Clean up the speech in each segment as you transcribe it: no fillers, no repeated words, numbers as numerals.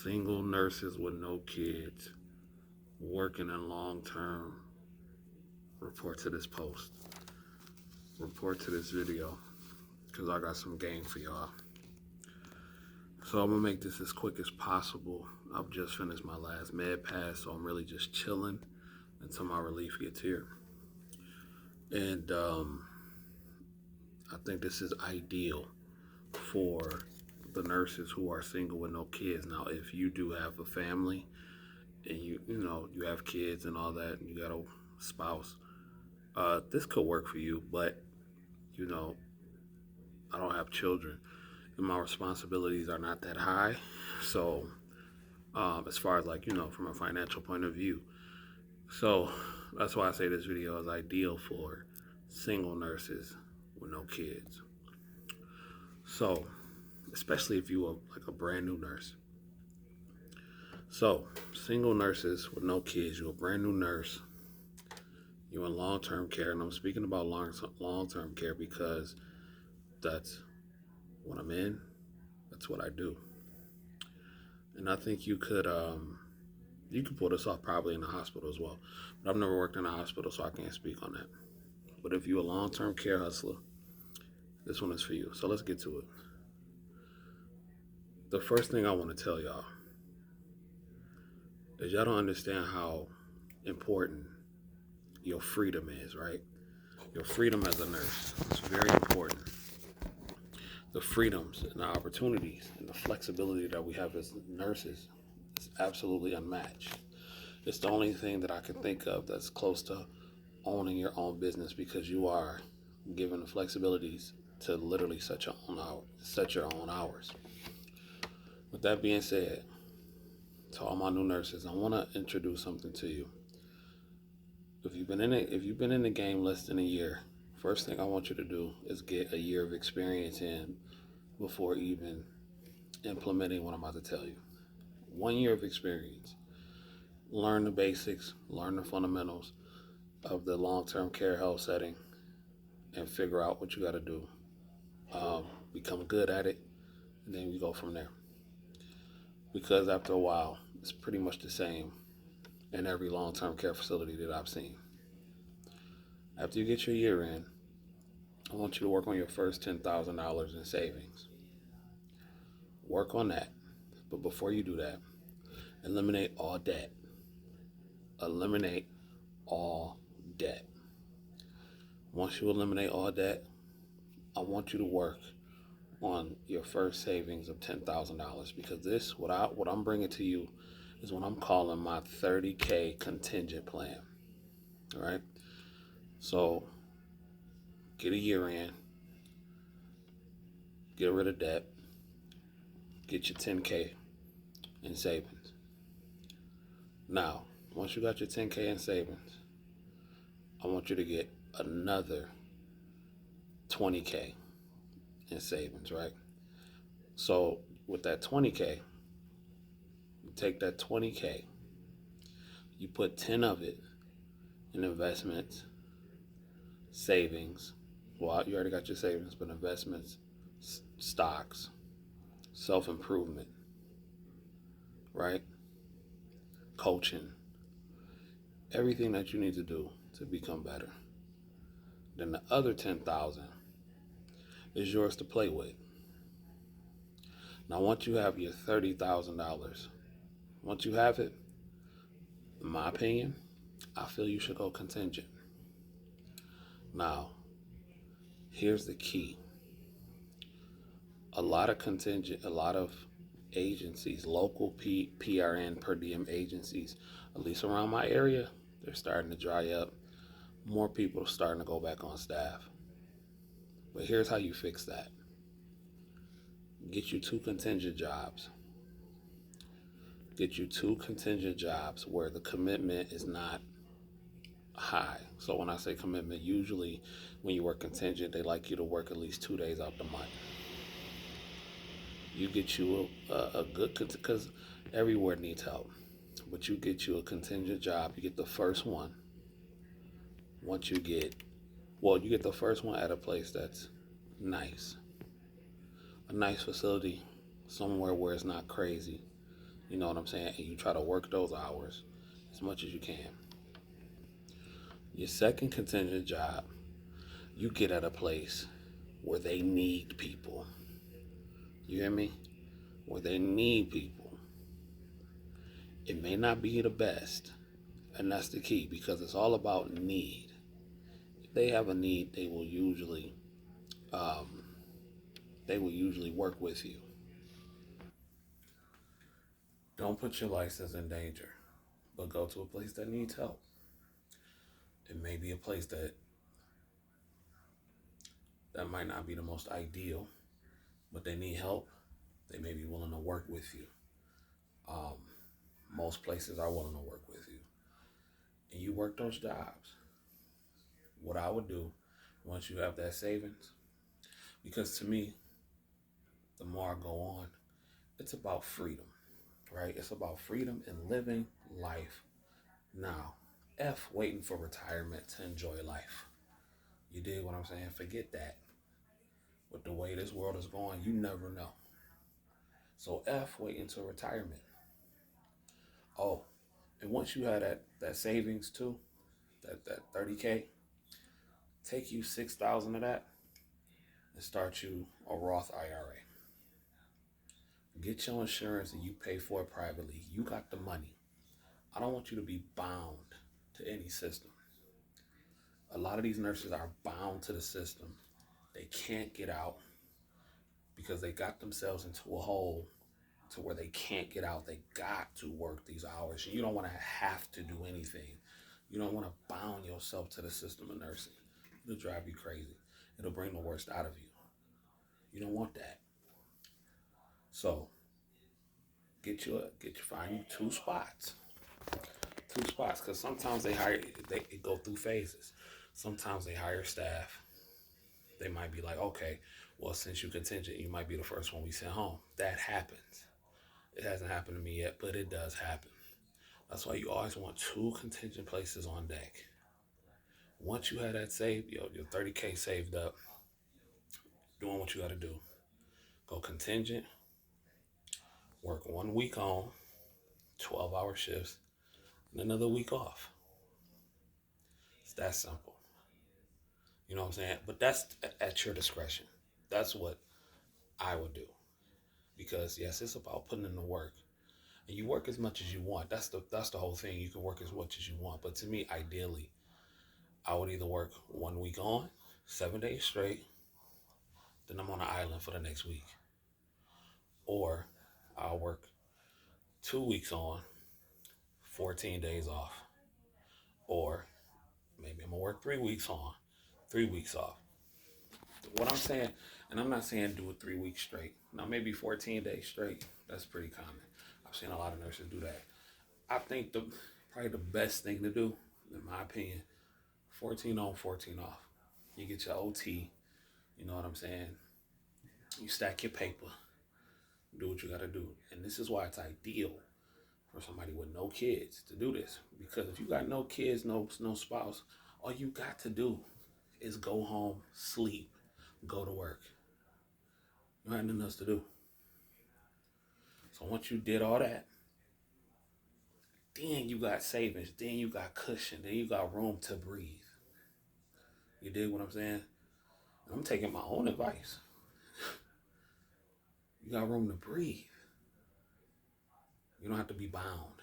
Single nurses with no kids working in long term. Report to this post. Report to this video because I got some game for y'all. So I'm gonna make this as quick as possible. I've just finished my last med pass, so I'm really just chilling until my relief gets here. And I think this is ideal for the nurses who are single with no kids. Now, if you do have a family and you have kids and all that, and you got a spouse, this could work for you. But I don't have children, and my responsibilities are not that high. So, as far as from a financial point of view, so that's why I say this video is ideal for single nurses with no kids. So, especially if you are like a brand new nurse. So, single nurses with no kids, you're a brand new nurse, you're in long-term care, and I'm speaking about long-term care because that's what I'm in, that's what I do. And I think you could pull this off probably in the hospital as well. But I've never worked in a hospital, so I can't speak on that. But if you're a long-term care hustler, this one is for you. So let's get to it. The first thing I want to tell y'all is y'all don't understand how important your freedom is, right? Your freedom as a nurse is very important. The freedoms and the opportunities and the flexibility that we have as nurses is absolutely unmatched. It's the only thing that I can think of that's close to owning your own business, because you are given the flexibilities to literally set your own hours. With that being said, to all my new nurses, I want to introduce something to you. If you've been in the game less than a year, first thing I want you to do is get a year of experience in before even implementing what I'm about to tell you. 1 year of experience. Learn the basics, learn the fundamentals of the long-term care health setting, and figure out what you got to do. Become good at it, and then we go from there. Because after a while, it's pretty much the same in every long-term care facility that I've seen. After you get your year in, I want you to work on your first $10,000 in savings. Work on that. But before you do that, eliminate all debt. Eliminate all debt. Once you eliminate all debt, I want you to work on your first savings of $10,000, because what I'm bringing to you is what I'm calling my 30K contingent plan. All right. So get a year in, get rid of debt, get your 10K in savings. Now, once you got your 10K in savings, I want you to get another 20K in savings, right? So with that 20K, you take that 20K, you put 10 of it in investments, savings. Well, you already got your savings, but investments, stocks, self-improvement, right? Coaching, everything that you need to do to become better. Then the other 10,000 is yours to play with. Now, once you have your $30,000, once you have it, in my opinion, I feel you should go contingent. Now, here's the key. A lot of agencies, local PRN per diem agencies, at least around my area, they're starting to dry up. More people are starting to go back on staff. But here's how you fix that. Get you two contingent jobs. Get you two contingent jobs where the commitment is not high. So when I say commitment, usually when you work contingent, they like you to work at least 2 days out the month. You get you a good, because everywhere needs help, but you get you a contingent job. You get the first one. Once you get the first one at a place that's nice, a nice facility, somewhere where it's not crazy, You know what I'm saying? And you try to work those hours as much as you can. Your second contingent job, you get at a place where they need people. You hear me? Where they need people. It may not be the best, and that's the key because it's all about need. If they have a need, um, they will usually work with you. Don't put your license in danger, but go to a place that needs help. It may be a place that might not be the most ideal, but they need help. They may be willing to work with you. Um, Most places are willing to work with you, and you work those jobs. What I would do once you have that savings, because to me, the more I go on, it's about freedom, right? It's about freedom and living life now. F waiting for retirement to enjoy life. You dig what I'm saying? Forget that. With the way this world is going, you never know. So F wait until retirement. Oh, and once you have that savings too, that 30K, take you 6,000 of that and start you a Roth IRA. Get your insurance and you pay for it privately. You got the money. I don't want you to be bound to any system. A lot of these nurses are bound to the system. They can't get out because they got themselves into a hole to where they can't get out. They got to work these hours. You don't want to have to do anything. You don't want to bound yourself to the system of nursing. It'll drive you crazy. It'll bring the worst out of you. You don't want that. So find you two spots, because sometimes they go through phases. Sometimes they hire staff. They might be like, okay, well, since you contingent, you might be the first one we send home. That happens. It hasn't happened to me yet, but it does happen. That's why you always want two contingent places on deck. Once you have that saved, your 30K saved up, doing what you got to do. Go contingent, work 1 week on, 12-hour shifts, and another week off. It's that simple. You know what I'm saying? But that's at your discretion. That's what I would do. Because yes, it's about putting in the work. And you work as much as you want. That's the whole thing. You can work as much as you want. But to me, ideally, I would either work 1 week on, 7 days straight, then I'm on an island for the next week. Or I'll work 2 weeks on, 14 days off. Or maybe I'm gonna work 3 weeks on, 3 weeks off. What I'm saying, and I'm not saying do it 3 weeks straight. Now maybe 14 days straight. That's pretty common. I've seen a lot of nurses do that. I think probably the best thing to do, in my opinion, 14 on, 14 off. You get your OT. You know what I'm saying? You stack your paper. Do what you got to do. And this is why it's ideal for somebody with no kids to do this. Because if you got no kids, no spouse, all you got to do is go home, sleep, go to work. You don't have nothing else to do. So once you did all that, then you got savings, then you got cushion, then you got room to breathe. You dig what I'm saying? I'm taking my own advice. You got room to breathe. You don't have to be bound.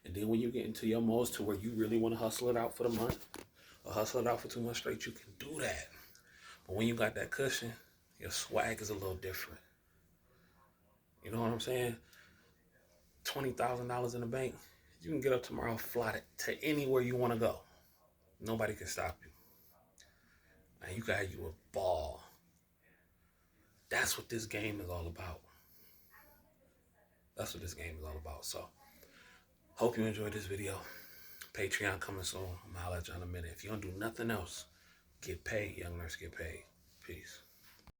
And then when you get into your modes to where you really want to hustle it out for the month or hustle it out for 2 months straight, you can do that. But when you got that cushion, your swag is a little different. You know what I'm saying? $20,000 in the bank, you can get up tomorrow, fly to anywhere you want to go. Nobody can stop you. And you got you a ball. That's what this game is all about. That's what this game is all about. So, hope you enjoyed this video. Patreon coming soon. I'm gonna holler at you in a minute. If you don't do nothing else, get paid. Young Nurse, get paid. Peace.